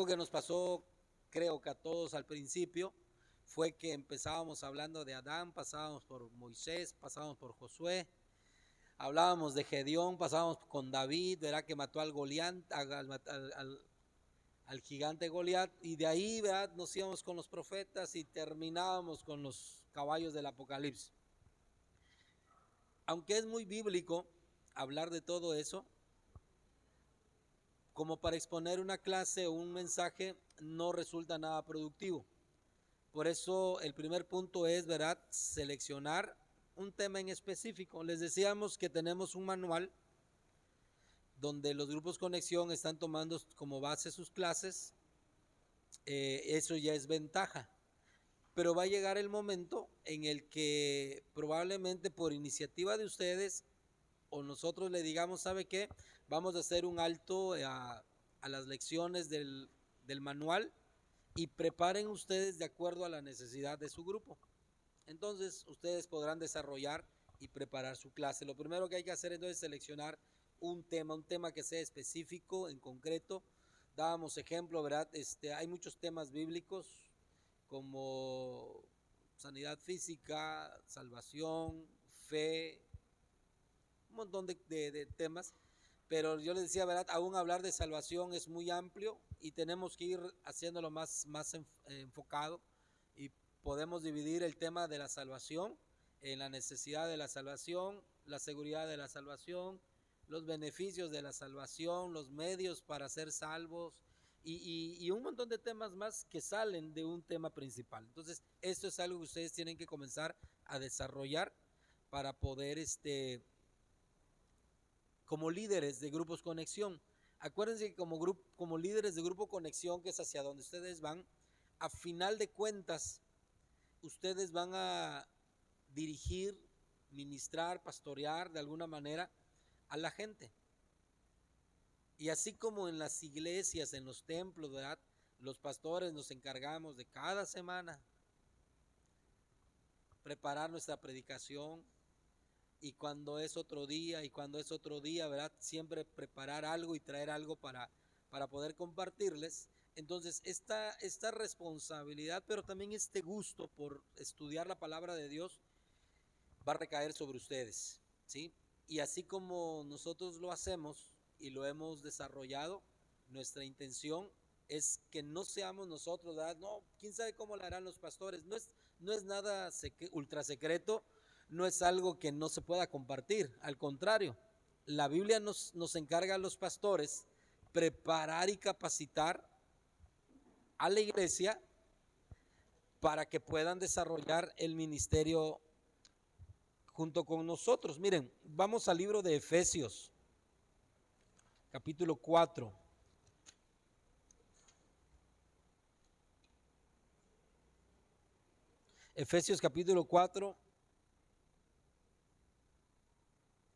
Algo que nos pasó, creo que a todos al principio, fue que empezábamos hablando de Adán, pasábamos por Moisés, pasábamos por Josué, hablábamos de Gedeón, pasábamos con David, ¿verdad? Que mató al Goliat, al gigante Goliat, y de ahí, ¿verdad? Nos íbamos con los profetas y terminábamos con los caballos del Apocalipsis. Aunque es muy bíblico hablar de todo eso, como para exponer una clase o un mensaje no resulta nada productivo. Por eso el primer punto es, ¿verdad?, seleccionar un tema en específico. Les decíamos que tenemos un manual donde los grupos Conexión están tomando como base sus clases. Eso ya es ventaja. Pero va a llegar el momento en el que probablemente por iniciativa de ustedes o nosotros le digamos, ¿sabe qué? Vamos a hacer un alto a las lecciones del manual y preparen ustedes de acuerdo a la necesidad de su grupo. Entonces ustedes podrán desarrollar y preparar su clase. Lo primero que hay que hacer entonces es seleccionar un tema que sea específico, en concreto. Dábamos ejemplo, ¿verdad? Hay muchos temas bíblicos como sanidad física, salvación, fe, un montón de temas, pero yo les decía, ¿verdad? Aún hablar de salvación es muy amplio y tenemos que ir haciéndolo más enfocado y podemos dividir el tema de la salvación en la necesidad de la salvación, la seguridad de la salvación, los beneficios de la salvación, los medios para ser salvos y un montón de temas más que salen de un tema principal. Entonces, esto es algo que ustedes tienen que comenzar a desarrollar para poder como líderes de grupos Conexión. Acuérdense que como líderes de grupo Conexión, que es hacia donde ustedes van, a final de cuentas, ustedes van a dirigir, ministrar, pastorear de alguna manera a la gente. Y así como en las iglesias, en los templos, ¿verdad? Los pastores nos encargamos de cada semana preparar nuestra predicación, y cuando es otro día, ¿verdad? Siempre preparar algo y traer algo para poder compartirles. Entonces, esta responsabilidad, pero también este gusto por estudiar la palabra de Dios va a recaer sobre ustedes, ¿sí? Y así como nosotros lo hacemos y lo hemos desarrollado, nuestra intención es que no seamos nosotros, ¿verdad? No, quién sabe cómo lo harán los pastores. No es nada ultra secreto, no es algo que no se pueda compartir. Al contrario, la Biblia nos encarga a los pastores preparar y capacitar a la iglesia para que puedan desarrollar el ministerio junto con nosotros. Miren, vamos al libro de Efesios, capítulo 4. Efesios capítulo 4,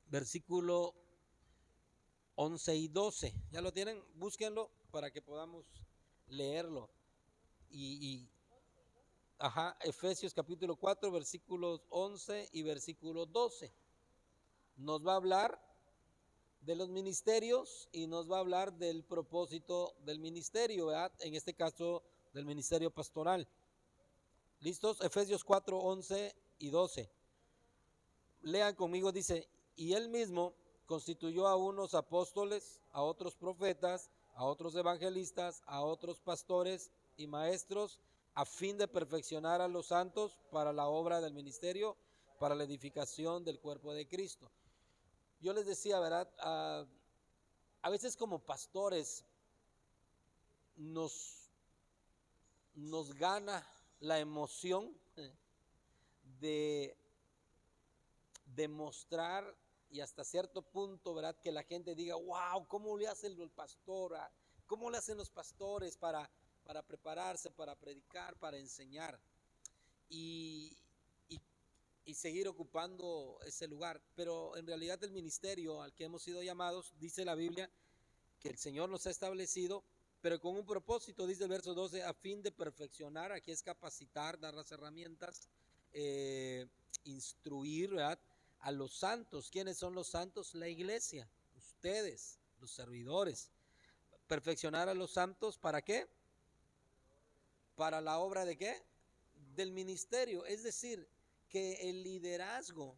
versículo 11 y 12. ¿Ya lo tienen? Búsquenlo para que podamos leerlo. Efesios capítulo 4, versículos 11 y versículo 12. Nos va a hablar de los ministerios y nos va a hablar del propósito del ministerio, ¿verdad? En este caso, del ministerio pastoral. ¿Listos? Efesios 4, 11 y 12. Lean conmigo, dice, y él mismo constituyó a unos apóstoles, a otros profetas, a otros evangelistas, a otros pastores y maestros, a fin de perfeccionar a los santos para la obra del ministerio, para la edificación del cuerpo de Cristo. Yo les decía, ¿verdad? A veces como pastores nos gana la emoción de demostrar y hasta cierto punto, ¿verdad? Que la gente diga, wow, ¿cómo le hace el pastor? ¿Cómo le hacen los pastores para prepararse, para predicar, para enseñar? Y, y, y seguir ocupando ese lugar. Pero en realidad el ministerio al que hemos sido llamados, dice la Biblia, que el Señor nos ha establecido, pero con un propósito, dice el verso 12, a fin de perfeccionar, aquí es capacitar, dar las herramientas, instruir, ¿verdad? A los santos. ¿Quiénes son los santos? La iglesia, ustedes, los servidores, perfeccionar a los santos, ¿para qué? Para la obra de qué? Del ministerio. Es decir, que el liderazgo,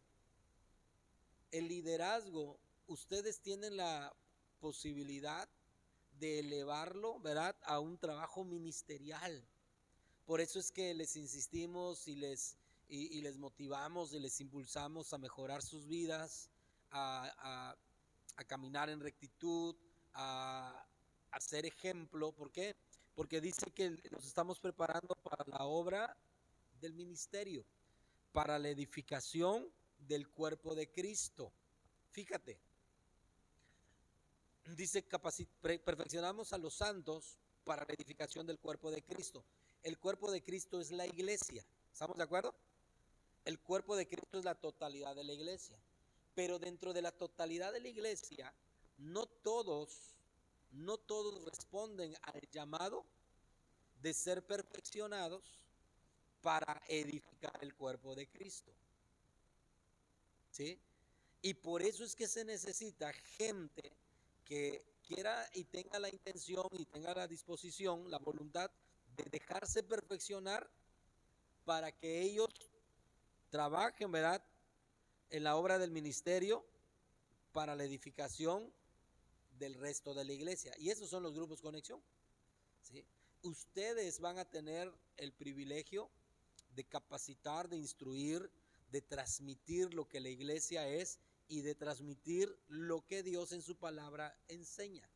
ustedes tienen la posibilidad de elevarlo, ¿verdad?, a un trabajo ministerial. Por eso es que les insistimos y les motivamos y les impulsamos a mejorar sus vidas, a, a, a caminar en rectitud, a ser ejemplo. ¿Por qué? Porque dice que nos estamos preparando para la obra del ministerio, para la edificación del cuerpo de Cristo. Fíjate, dice perfeccionamos a los santos para la edificación del cuerpo de Cristo. El cuerpo de Cristo es la iglesia, ¿estamos de acuerdo? El cuerpo de Cristo es la totalidad de la iglesia, pero dentro de la totalidad de la iglesia, no todos, no todos responden al llamado de ser perfeccionados para edificar el cuerpo de Cristo, ¿sí? Y por eso es que se necesita gente que quiera y tenga la intención y tenga la disposición, la voluntad de dejarse perfeccionar para que ellos trabajen, ¿verdad?, en la obra del ministerio para la edificación del resto de la iglesia. Y esos son los grupos conexión, ¿sí? Ustedes van a tener el privilegio de capacitar, de instruir, de transmitir lo que la iglesia es y de transmitir lo que Dios en su palabra enseña.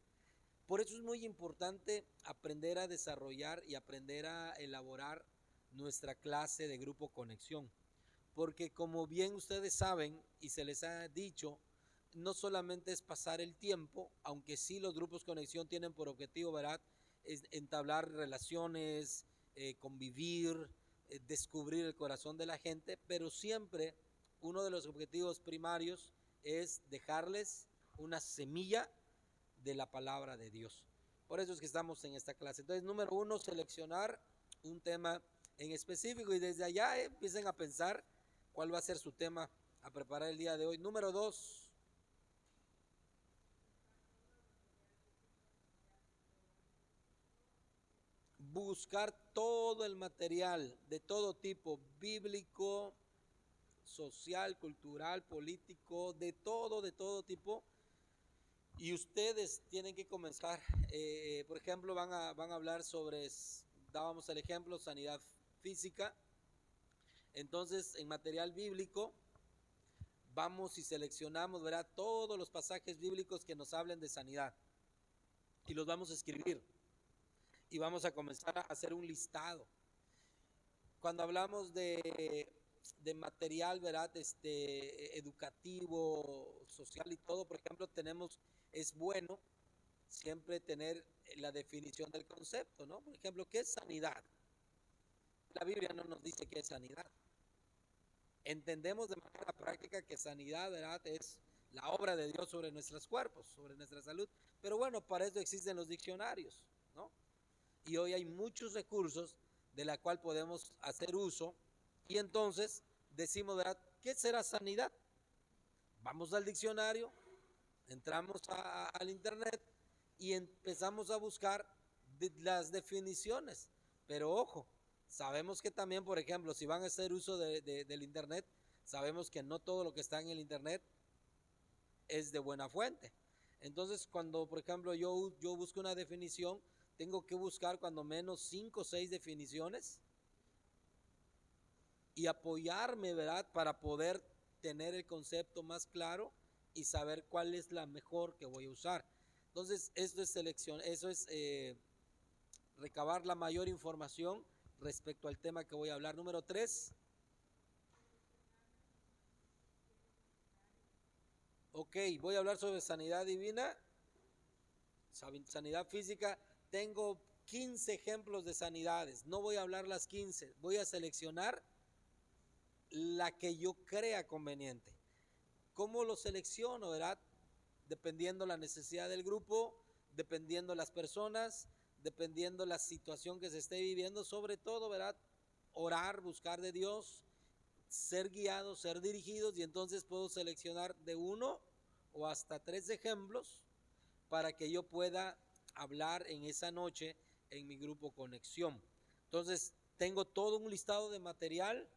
Por eso es muy importante aprender a desarrollar y aprender a elaborar nuestra clase de grupo conexión, porque como bien ustedes saben y se les ha dicho, no solamente es pasar el tiempo, aunque sí los grupos conexión tienen por objetivo, ¿verdad?, es entablar relaciones, convivir, descubrir el corazón de la gente, pero siempre uno de los objetivos primarios es dejarles una semilla de la palabra de Dios. Por eso es que estamos en esta clase. Entonces, número uno, seleccionar un tema en específico y desde allá empiecen a pensar cuál va a ser su tema a preparar el día de hoy. Número dos, buscar todo el material de todo tipo, bíblico, social, cultural, político, de todo tipo. Y ustedes tienen que comenzar, por ejemplo, van a hablar sobre, dábamos el ejemplo, sanidad física. Entonces, en material bíblico, vamos y seleccionamos, ¿verdad?, todos los pasajes bíblicos que nos hablen de sanidad. Y los vamos a escribir. Y vamos a comenzar a hacer un listado. Cuando hablamos de material, ¿verdad?, educativo, social y todo, por ejemplo, es bueno siempre tener la definición del concepto, ¿no? Por ejemplo, ¿qué es sanidad? La Biblia no nos dice qué es sanidad. Entendemos de manera práctica que sanidad, ¿verdad?, es la obra de Dios sobre nuestros cuerpos, sobre nuestra salud. Pero bueno, para eso existen los diccionarios, ¿no? Y hoy hay muchos recursos de la cual podemos hacer uso y entonces decimos, ¿verdad?, ¿qué será sanidad? Vamos al diccionario, entramos al internet y empezamos a buscar las definiciones. Pero ojo, sabemos que también, por ejemplo, si van a hacer uso del internet, sabemos que no todo lo que está en el internet es de buena fuente. Entonces, cuando, por ejemplo, yo busco una definición, tengo que buscar cuando menos 5 o 6 definiciones y apoyarme, ¿verdad?, para poder tener el concepto más claro y saber cuál es la mejor que voy a usar. Entonces, esto es selección, eso es recabar la mayor información respecto al tema que voy a hablar. Número 3. Ok, voy a hablar sobre sanidad divina, sanidad física. Tengo 15 ejemplos de sanidades. No voy a hablar las 15, voy a seleccionar la que yo crea conveniente. ¿Cómo lo selecciono, verdad? Dependiendo la necesidad del grupo, dependiendo las personas, dependiendo la situación que se esté viviendo, sobre todo, ¿verdad?, orar, buscar de Dios, ser guiados, ser dirigidos, y entonces puedo seleccionar de 1 o hasta 3 ejemplos para que yo pueda hablar en esa noche en mi grupo Conexión. Entonces, tengo todo un listado de material,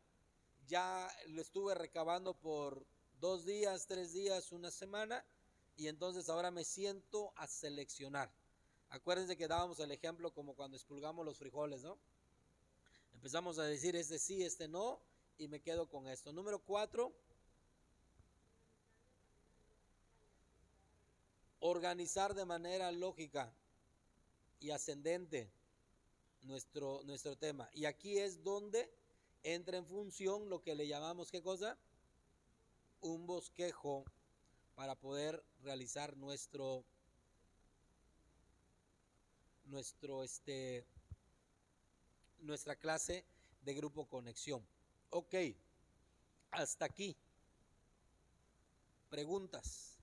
ya lo estuve recabando por 2 días, 3 días, una semana, y entonces ahora me siento a seleccionar. Acuérdense que dábamos el ejemplo como cuando expulgamos los frijoles, ¿no? Empezamos a decir este sí, este no, y me quedo con esto. Número 4, organizar de manera lógica y ascendente nuestro tema. Y aquí es donde entra en función lo que le llamamos, ¿qué cosa? Un bosquejo para poder realizar nuestra clase de grupo conexión. Ok, hasta aquí. Preguntas.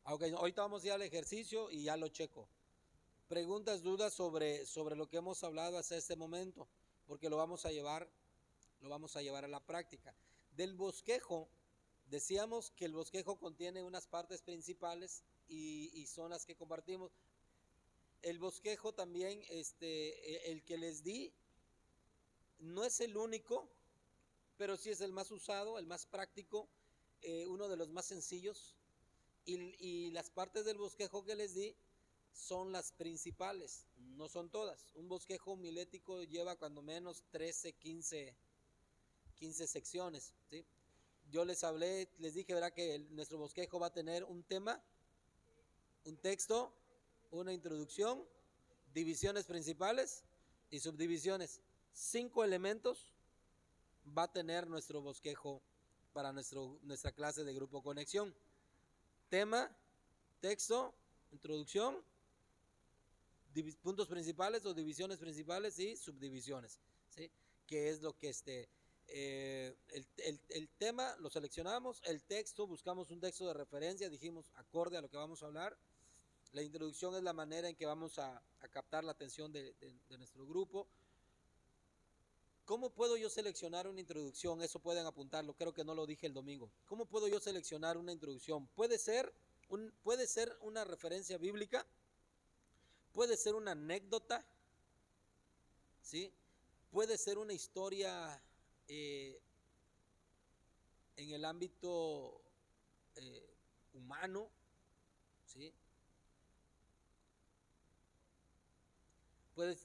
Ok, ahorita vamos a ir al ejercicio y ya lo checo. Preguntas, dudas sobre lo que hemos hablado hasta este momento, porque lo vamos a llevar a la práctica. Del bosquejo, decíamos que el bosquejo contiene unas partes principales y son las que compartimos. El bosquejo también, el que les di, no es el único, pero sí es el más usado, el más práctico, uno de los más sencillos. Y las partes del bosquejo que les di son las principales, no son todas. Un bosquejo homilético lleva cuando menos 13, 15 secciones, ¿sí? Yo les hablé, les dije, ¿verdad? Que nuestro bosquejo va a tener un tema, un texto, una introducción, divisiones principales y subdivisiones. 5 elementos va a tener nuestro bosquejo para nuestra clase de grupo conexión. Tema, texto, introducción, puntos principales o divisiones principales y subdivisiones, ¿sí? Que es lo que el tema lo seleccionamos, el texto, buscamos un texto de referencia, dijimos acorde a lo que vamos a hablar. La introducción es la manera en que vamos a captar la atención de nuestro grupo. ¿Cómo puedo yo seleccionar una introducción? Eso pueden apuntarlo, creo que no lo dije el domingo. ¿Cómo puedo yo seleccionar una introducción? Puede ser una referencia bíblica, puede ser una anécdota, ¿sí? Puede ser una historia en el ámbito humano, ¿sí?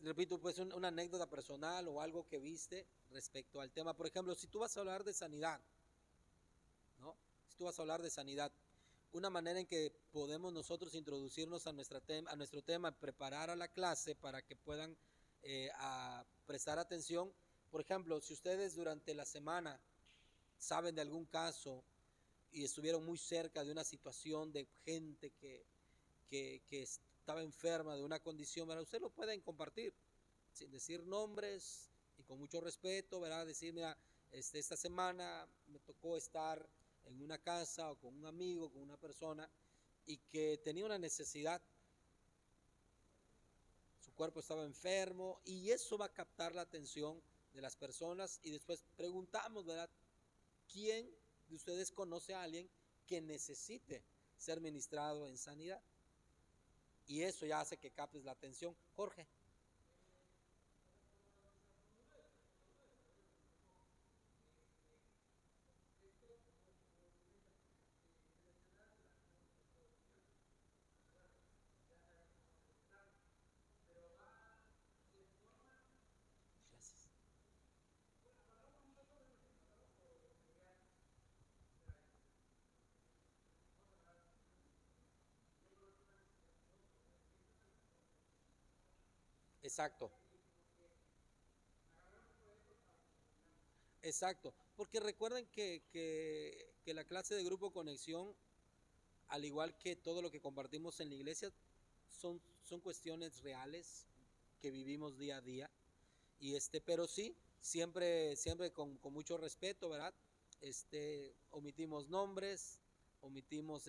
Repito, pues una anécdota personal o algo que viste respecto al tema. Por ejemplo, si tú vas a hablar de sanidad, ¿no? Si tú vas a hablar de sanidad, una manera en que podemos nosotros introducirnos a nuestro tema, preparar a la clase para que puedan a prestar atención. Por ejemplo, si ustedes durante la semana saben de algún caso y estuvieron muy cerca de una situación de gente que estaba enferma de una condición, ¿verdad? Ustedes lo pueden compartir sin decir nombres y con mucho respeto, ¿verdad? Decir, mira, esta semana me tocó estar en una casa o con un amigo, con una persona y que tenía una necesidad, su cuerpo estaba enfermo y eso va a captar la atención de las personas y después preguntamos, ¿verdad? ¿Quién de ustedes conoce a alguien que necesite ser ministrado en sanidad? Y eso ya hace que captes la atención. Jorge. Gracias. Exacto, exacto. Porque recuerden que la clase de grupo conexión, al igual que todo lo que compartimos en la iglesia, son cuestiones reales que vivimos día a día. Pero sí, siempre con mucho respeto, ¿verdad? Omitimos nombres, omitimos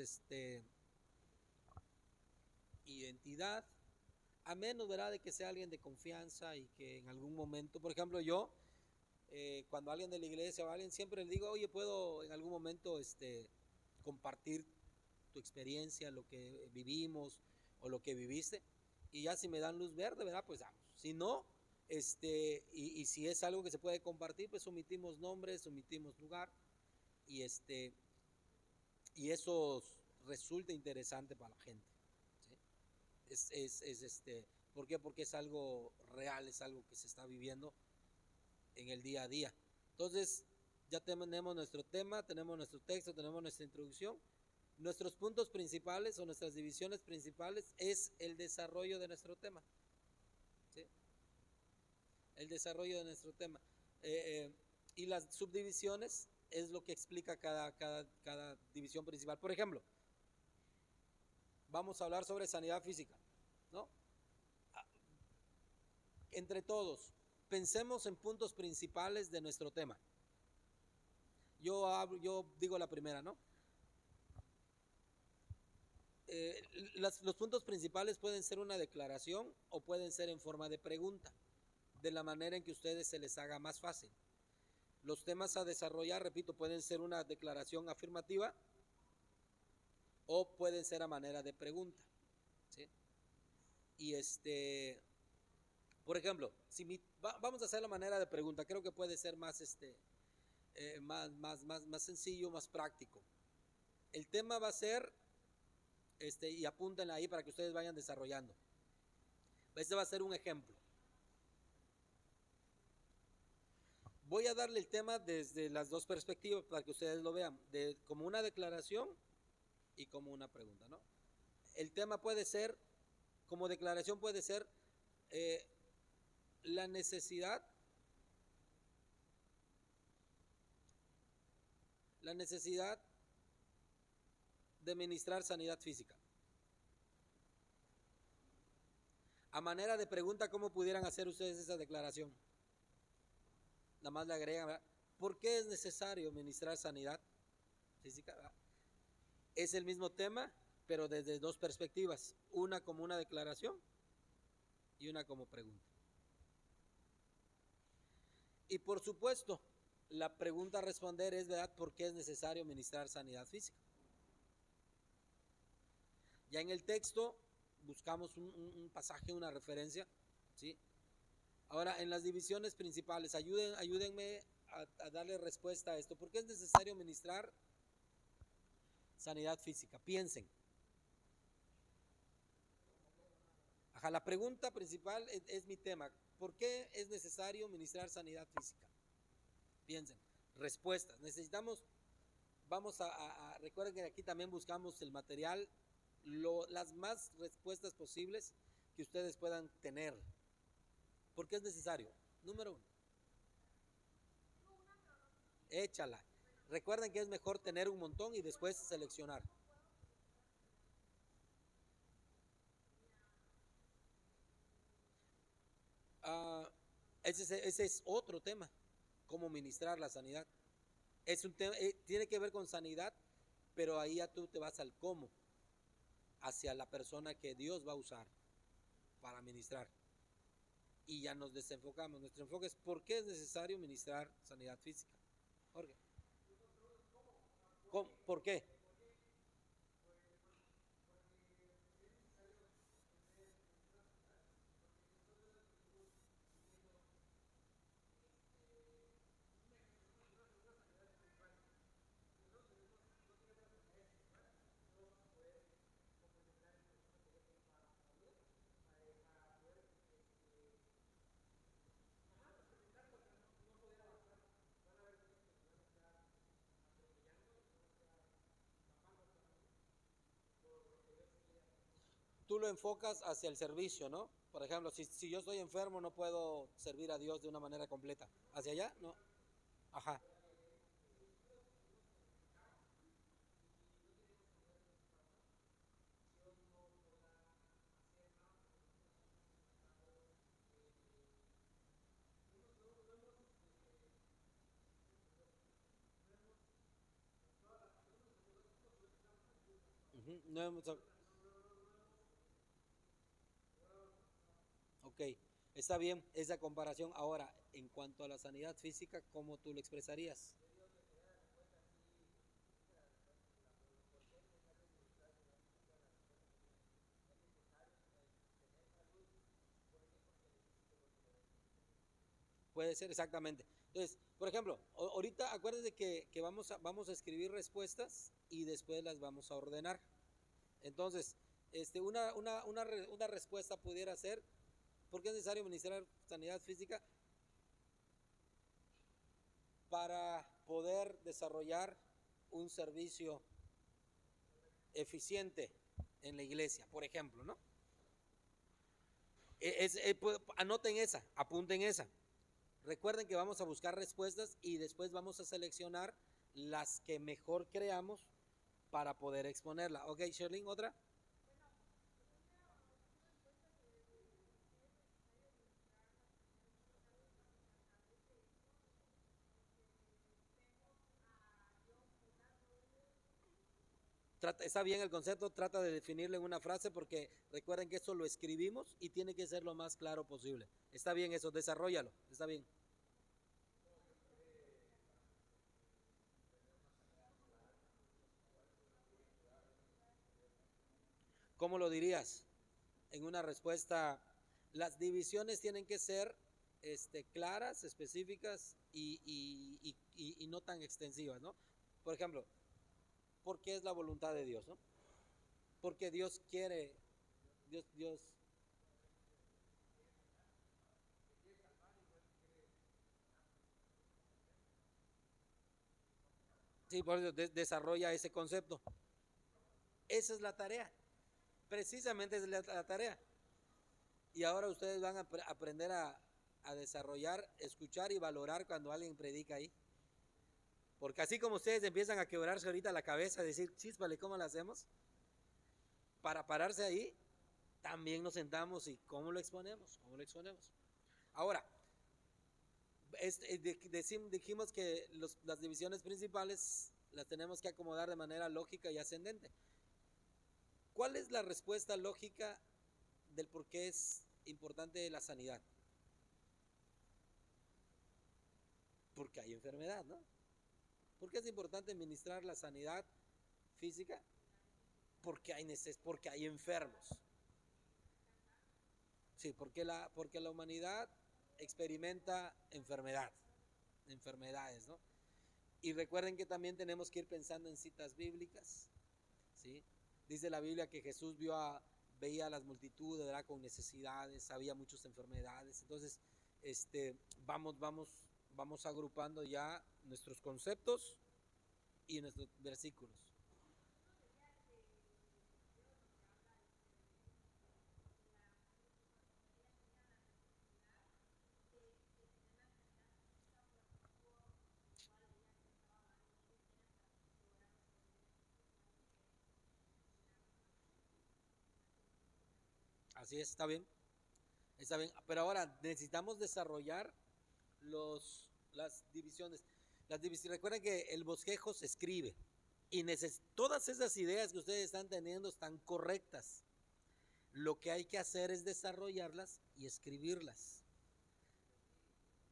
identidad. a menos, ¿verdad?, de que sea alguien de confianza y que en algún momento, por ejemplo, yo, cuando alguien de la iglesia o alguien, siempre le digo, oye, puedo en algún momento compartir tu experiencia, lo que vivimos o lo que viviste, y ya si me dan luz verde, ¿verdad?, pues vamos. Si no, y si es algo que se puede compartir, pues omitimos nombres, omitimos lugar, y y eso resulta interesante para la gente, ¿sí? ¿Por qué? Porque es algo real, es algo que se está viviendo en el día a día. Entonces, ya tenemos nuestro tema, tenemos nuestro texto, tenemos nuestra introducción. Nuestros puntos principales o nuestras divisiones principales es el desarrollo de nuestro tema, ¿sí? El desarrollo de nuestro tema. Y las subdivisiones es lo que explica cada división principal. Por ejemplo, vamos a hablar sobre sanidad física, ¿no? Entre todos, pensemos en puntos principales de nuestro tema. Yo digo la primera, ¿no? Los puntos principales pueden ser una declaración o pueden ser en forma de pregunta, de la manera en que a ustedes se les haga más fácil. Los temas a desarrollar, repito, pueden ser una declaración afirmativa o pueden ser a manera de pregunta, ¿sí? Y por ejemplo, vamos a hacer la manera de pregunta, creo que puede ser más, más sencillo, más práctico. El tema va a ser, y apúntenla ahí para que ustedes vayan desarrollando. Este va a ser un ejemplo. Voy a darle el tema desde las dos perspectivas para que ustedes lo vean, como una declaración y como una pregunta, ¿no? El tema puede ser, como declaración puede ser la necesidad de ministrar sanidad física. A manera de pregunta, ¿cómo pudieran hacer ustedes esa declaración? Nada más le agregan, ¿verdad? ¿Por qué es necesario ministrar sanidad física? ¿Verdad? Es el mismo tema, pero desde dos perspectivas, una como una declaración y una como pregunta. Y por supuesto, la pregunta a responder es, ¿verdad?, ¿por qué es necesario ministrar sanidad física? Ya en el texto buscamos un pasaje, una referencia, ¿sí? Ahora, en las divisiones principales, ayúdenme a darle respuesta a esto. ¿Por qué es necesario ministrar sanidad física? Piensen. Ajá, la pregunta principal es mi tema. ¿Por qué es necesario ministrar sanidad física? Piensen. Respuestas. Recuerden que aquí también buscamos el material, las más respuestas posibles que ustedes puedan tener. ¿Por qué es necesario? Número uno. Échala. Recuerden que es mejor tener un montón y después seleccionar. Ese es otro tema, cómo ministrar la sanidad. Es un tema, tiene que ver con sanidad, pero ahí ya tú te vas al cómo, hacia la persona que Dios va a usar para ministrar. Y ya nos desenfocamos. Nuestro enfoque es por qué es necesario ministrar sanidad física. Jorge. ¿Por qué? Tú lo enfocas hacia el servicio, ¿no? Por ejemplo, si yo estoy enfermo no puedo servir a Dios de una manera completa. ¿Hacia allá? No. Ajá. No hemos, Ok, está bien esa comparación. Ahora, en cuanto a la sanidad física, ¿cómo tú lo expresarías? Puede ser exactamente. Entonces, por ejemplo, ahorita acuérdense que vamos a escribir respuestas y después las vamos a ordenar. Entonces, una respuesta pudiera ser, ¿por qué es necesario ministrar sanidad física? Para poder desarrollar un servicio eficiente en la iglesia, por ejemplo, ¿no? Anoten esa, apunten esa. Recuerden que vamos a buscar respuestas y después vamos a seleccionar las que mejor creamos para poder exponerla. Ok, Sherlyn, otra. Está bien el concepto, trata de definirlo en una frase porque recuerden que esto lo escribimos y tiene que ser lo más claro posible. Está bien eso, desarrollalo, está bien. ¿Cómo lo dirías? En una respuesta, las divisiones tienen que ser claras, específicas y no tan extensivas, ¿no? Por ejemplo, ¿por qué es la voluntad de Dios, no? Porque Dios quiere, Dios, sí, por eso desarrolla ese concepto. Esa es la tarea, precisamente esa es la tarea. Y ahora ustedes van a aprender a desarrollar, escuchar y valorar cuando alguien predica ahí. Porque así como ustedes empiezan a quebrarse ahorita la cabeza, a decir, chíspale, ¿cómo lo hacemos? Para pararse ahí, también nos sentamos y ¿cómo lo exponemos? ¿Cómo lo exponemos? Ahora, dijimos que las divisiones principales las tenemos que acomodar de manera lógica y ascendente. ¿Cuál es la respuesta lógica del por qué es importante la sanidad? Porque hay enfermedad, ¿no? ¿Por qué es importante administrar la sanidad física? Porque hay enfermos. Sí, porque la humanidad experimenta enfermedades, ¿no? Y recuerden que también tenemos que ir pensando en citas bíblicas, ¿sí? Dice la Biblia que Jesús veía a las multitudes, ¿verdad? Con necesidades, había muchas enfermedades. Entonces, vamos agrupando ya nuestros conceptos y nuestros versículos. Así es, está bien. Está bien, pero ahora necesitamos desarrollar las divisiones. Recuerden que el bosquejo se escribe y todas esas ideas que ustedes están teniendo están correctas. Lo que hay que hacer es desarrollarlas y escribirlas.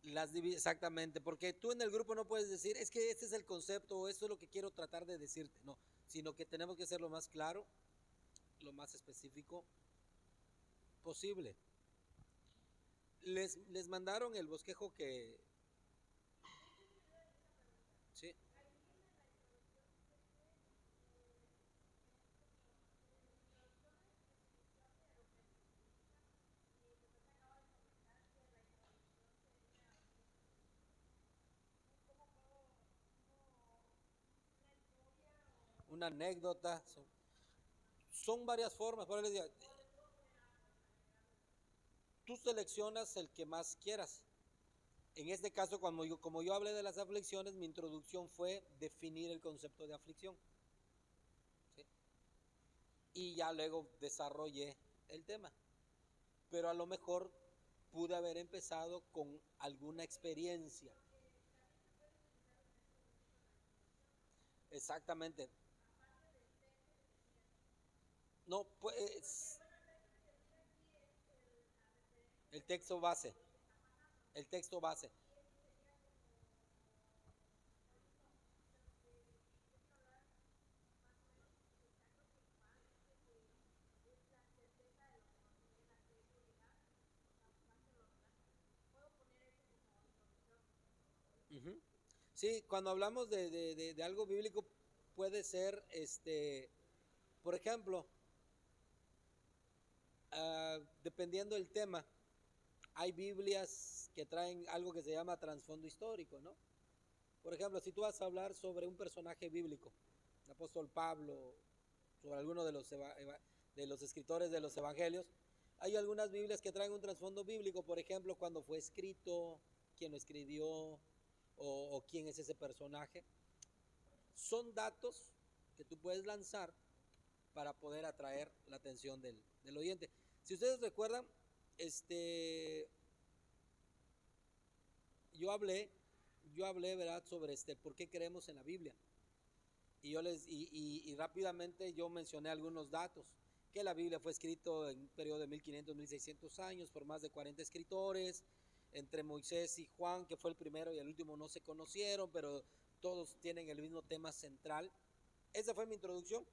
Exactamente, porque tú en el grupo no puedes decir, es que este es el concepto o esto es lo que quiero tratar de decirte, no, sino que tenemos que ser lo más claro, lo más específico posible. Les mandaron el bosquejo que, sí, una anécdota, son varias formas, por ejemplo, tú seleccionas el que más quieras. En este caso, como yo hablé de las aflicciones, mi introducción fue definir el concepto de aflicción, ¿sí? Y ya luego desarrollé el tema. Pero a lo mejor pude haber empezado con alguna experiencia. Exactamente. No, pues, El texto base, el texto base. Ujú. Sí, cuando hablamos de algo bíblico puede ser, por ejemplo, dependiendo del tema, hay Biblias que traen algo que se llama trasfondo histórico, ¿no? Por ejemplo, si tú vas a hablar sobre un personaje bíblico, el apóstol Pablo, sobre alguno de los escritores de los evangelios, hay algunas Biblias que traen un trasfondo bíblico, por ejemplo, cuando fue escrito, quién lo escribió o quién es ese personaje. Son datos que tú puedes lanzar para poder atraer la atención del oyente. Si ustedes recuerdan, este, yo hablé, ¿verdad?, sobre por qué creemos en la Biblia. Y rápidamente yo mencioné algunos datos, que la Biblia fue escrito en un periodo de 1500-1600 años por más de 40 escritores, entre Moisés y Juan, que fue el primero y el último no se conocieron, pero todos tienen el mismo tema central. Esa fue mi introducción.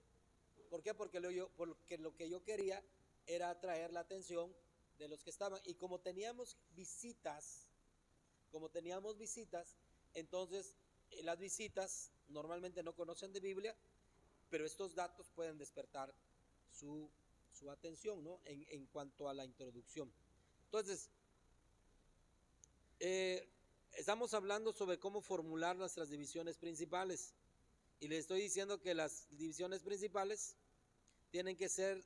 ¿Por qué? Porque lo que yo quería era atraer la atención de los que estaban. Y como teníamos visitas, entonces las visitas normalmente no conocen de Biblia, pero estos datos pueden despertar su, su atención, ¿no? En cuanto a la introducción. Entonces, estamos hablando sobre cómo formular nuestras divisiones principales. Y les estoy diciendo que las divisiones principales tienen que ser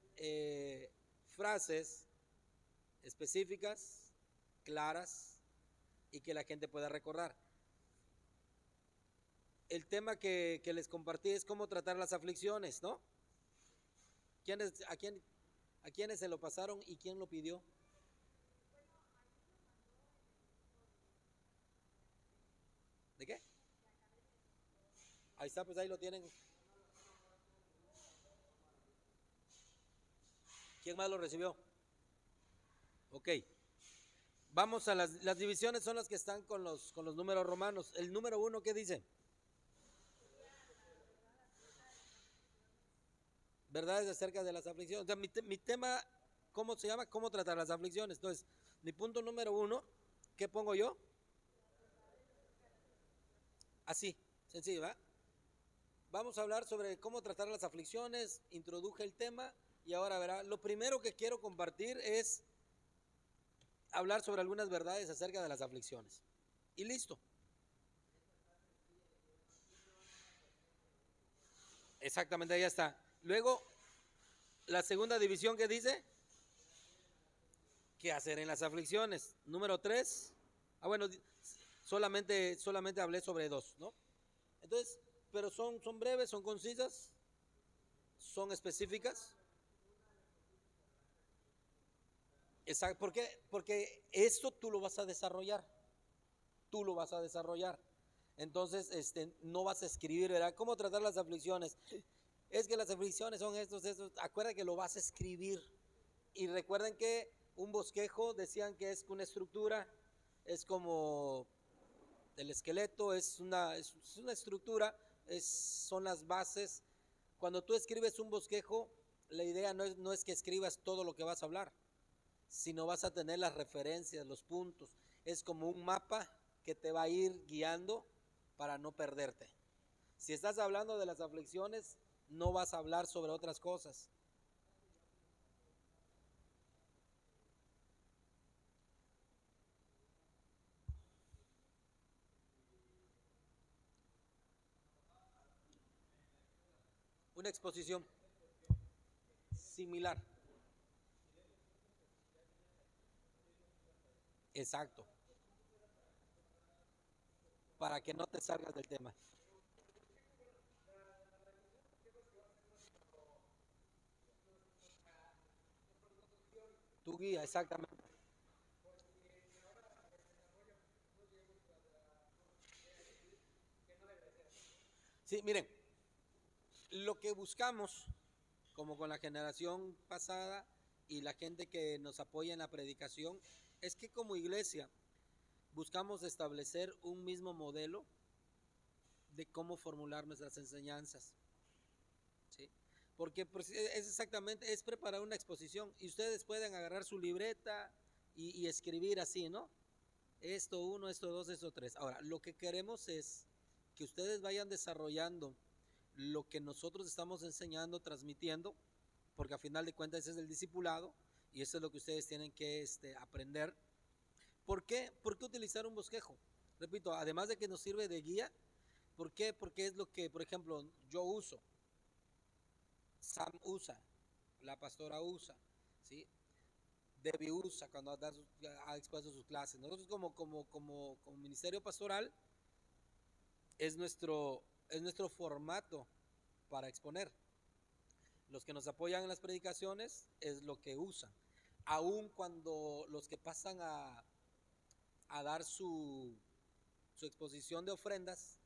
frases específicas, claras y que la gente pueda recordar. El tema que les compartí es cómo tratar las aflicciones, ¿no? ¿A quiénes se lo pasaron y quién lo pidió? ¿De qué? Ahí está, pues ahí lo tienen. ¿Quién más lo recibió? Ok. Vamos a las divisiones, son las que están con los números romanos. El número 1, ¿qué dice? Verdades acerca de las aflicciones. O sea, mi tema, ¿cómo se llama? ¿Cómo tratar las aflicciones? Entonces, mi punto número 1, ¿qué pongo yo? Así, sencillo, ¿va? Vamos a hablar sobre cómo tratar las aflicciones, introduje el tema y ahora verá, lo primero que quiero compartir es hablar sobre algunas verdades acerca de las aflicciones. Y listo. Exactamente, ahí está. Luego, la segunda división que dice, ¿qué hacer en las aflicciones? Número 3. Bueno, solamente hablé sobre 2, ¿no? Entonces, pero son breves, son concisas, son específicas. Exacto. ¿Por qué? Porque esto tú lo vas a desarrollar. Tú lo vas a desarrollar. Entonces, no vas a escribir, ¿verdad? ¿Cómo tratar las aflicciones? Es que las aflicciones son estos. Acuerda que lo vas a escribir. Y recuerden que un bosquejo, decían que es una estructura, es como el esqueleto, es una estructura, son las bases. Cuando tú escribes un bosquejo, la idea no es que escribas todo lo que vas a hablar, sino vas a tener las referencias, los puntos. Es como un mapa que te va a ir guiando para no perderte. Si estás hablando de las aflicciones, no vas a hablar sobre otras cosas. Una exposición similar. Exacto. Para que no te salgas del tema. Tu guía, exactamente. Sí, miren, lo que buscamos, como con la generación pasada y la gente que nos apoya en la predicación, Es que como iglesia buscamos establecer un mismo modelo de cómo formular nuestras enseñanzas, ¿sí? Porque pues, es exactamente, es preparar una exposición y ustedes pueden agarrar su libreta y escribir así, ¿no? Esto uno, esto dos, esto tres. Ahora, lo que queremos es que ustedes vayan desarrollando lo que nosotros estamos enseñando, transmitiendo, porque a final de cuentas ese es el discipulado y eso es lo que ustedes tienen que aprender. ¿Por qué? ¿Por qué utilizar un bosquejo? Repito, además de que nos sirve de guía, ¿por qué? Porque es lo que, por ejemplo, yo uso, Sam usa, la pastora usa, ¿sí? Debbie usa cuando ha expuesto sus clases. Nosotros como ministerio pastoral es nuestro formato para exponer. Los que nos apoyan en las predicaciones es lo que usan. Aun cuando los que pasan a dar su exposición de ofrendas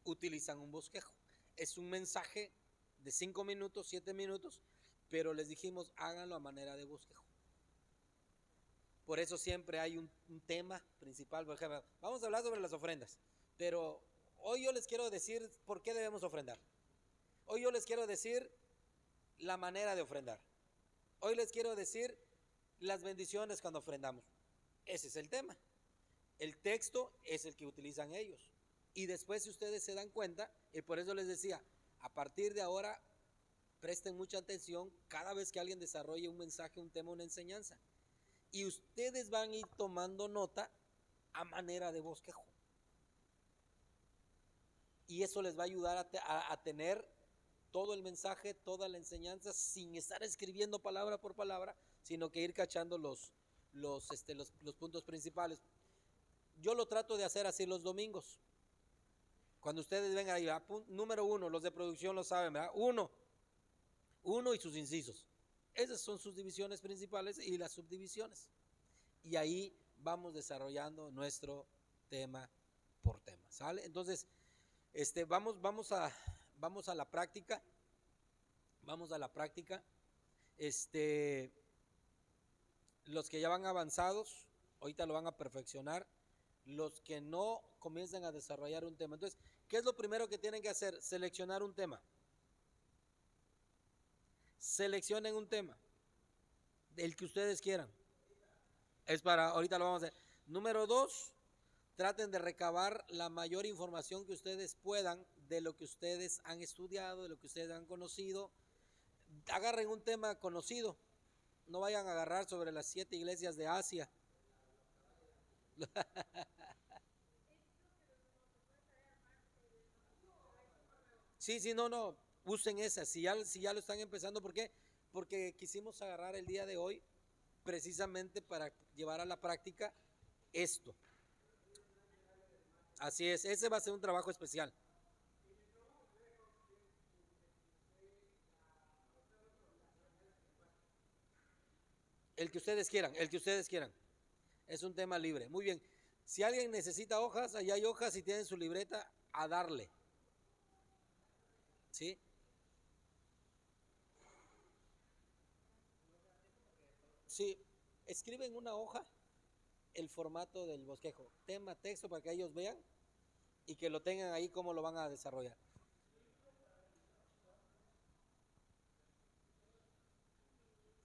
utilizan un bosquejo. Es un mensaje de 5 minutos, 7 minutos, pero les dijimos háganlo a manera de bosquejo. Por eso siempre hay un tema principal. Por ejemplo, vamos a hablar sobre las ofrendas, pero hoy yo les quiero decir por qué debemos ofrendar. Hoy yo les quiero decir la manera de ofrendar. Hoy les quiero decir las bendiciones cuando ofrendamos. Ese es el tema. El texto es el que utilizan ellos. Y después, si ustedes se dan cuenta, y por eso les decía, a partir de ahora, presten mucha atención cada vez que alguien desarrolle un mensaje, un tema, una enseñanza. Y ustedes van a ir tomando nota a manera de bosquejo. Y eso les va a ayudar a tener todo el mensaje, toda la enseñanza, sin estar escribiendo palabra por palabra, sino que ir cachando los puntos principales. Yo lo trato de hacer así los domingos. Cuando ustedes vengan ahí, número 1, los de producción lo saben, ¿verdad? Uno y sus incisos. Esas son sus divisiones principales y las subdivisiones. Y ahí vamos desarrollando nuestro tema por tema, ¿sale? Entonces, vamos a la práctica. Vamos a la práctica. Los que ya van avanzados, ahorita lo van a perfeccionar. Los que no comiencen a desarrollar un tema. Entonces, ¿qué es lo primero que tienen que hacer? Seleccionar un tema. Seleccionen un tema, el que ustedes quieran. Es para, ahorita lo vamos a hacer. Número 2, traten de recabar la mayor información que ustedes puedan de lo que ustedes han estudiado, de lo que ustedes han conocido. Agarren un tema conocido. No vayan a agarrar sobre las 7 iglesias de Asia. Sí, no, usen esa, si ya lo están empezando, ¿por qué? Porque quisimos agarrar el día de hoy precisamente para llevar a la práctica esto. Así es, ese va a ser un trabajo especial. El que ustedes quieran, el que ustedes quieran. Es un tema libre. Muy bien. Si alguien necesita hojas, allá hay hojas y tienen su libreta a darle. ¿Sí? Sí, escriben en una hoja el formato del bosquejo, tema, texto, para que ellos vean y que lo tengan ahí cómo lo van a desarrollar.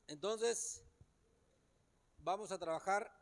Entonces, vamos a trabajar